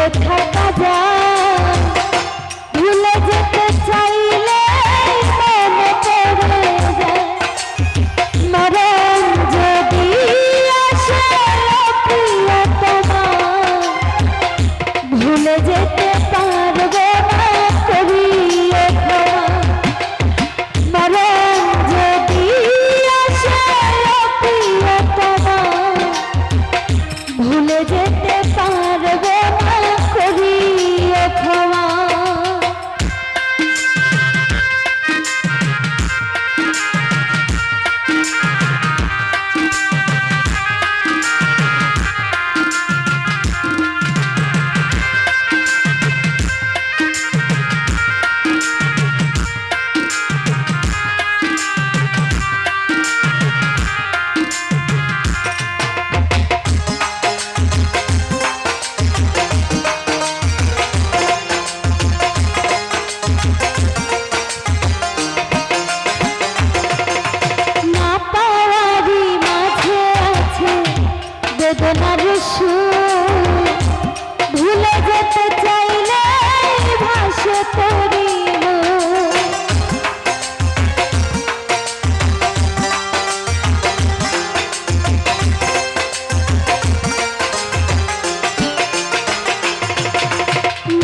ভুলে থাকা যায়, ভুলে যেতে চাইলে মনে পড়ে যায়। মরণ যদি আসে প্রিয়তমা, ভুলে যেতে পারবো না, করিয়ে ক্ষমা। মরণ যদি আসে প্রিয়তমা, ভুলে যেতে পারবো না, করিয়ে ক্ষমা। বেদনার সুর, ভুলে যেতে চাইলে ভাসে তোরি মন।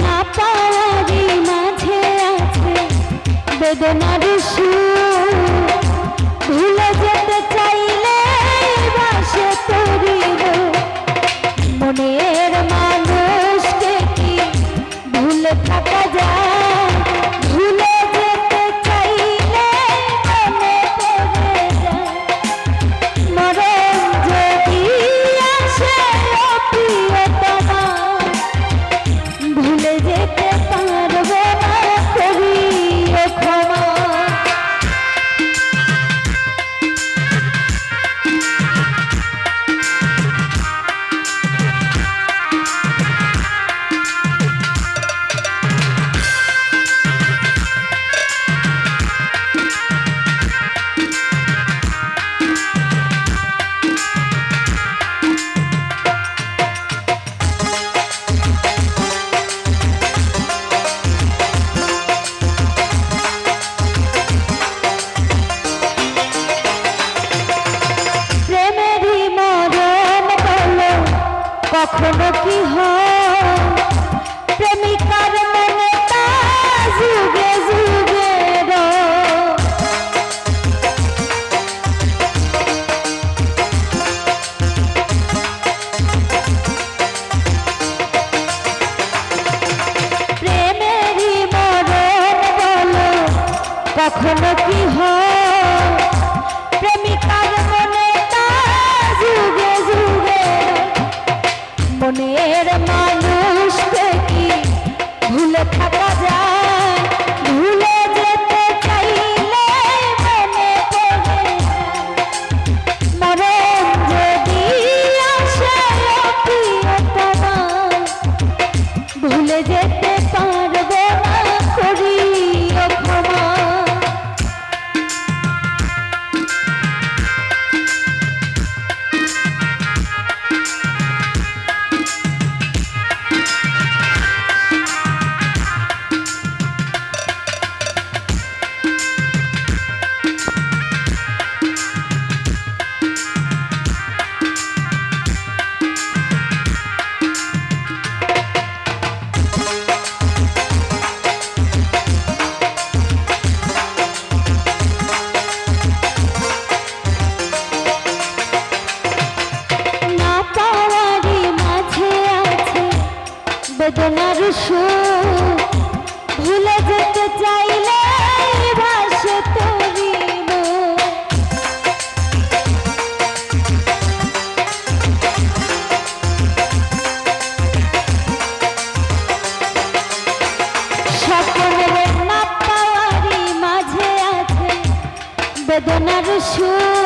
না পাওয়ারই মাঝে আছে বেদনার সুর, ভুলে যেতে চাইলে ভাসে তোরি মনের মানুষকে কি ভুলে থাকা যায়, ভুলে যেতে চাইলে মনে পড়ে যায়। মরণ যদি আসে প্রিয়তমা, ভুলে যেতে পারবো না, করিয়ে ক্ষমা। কখনো কি হয় প্রেমিকার মনে তা যুগে যুগে প্রেমেরই মরণ বলো, কখনো কি হয় প্রেমিকার মনে তা যুগে যুগে। মনের মানুষকে কি ভুলে থাকা যায়, ভুলে যেতে চাইলে মনে পড়ে যায়। মরণ যদি আসে প্রিয়তমা, ভুলে যেতে পারবো না, করিয়ে ক্ষমা। বেদনার সুর, ভুলে যেতে চাইলে ভাসে তোরি মন। সকলের না পাওয়ারই মাঝে আছে বেদনার সুর,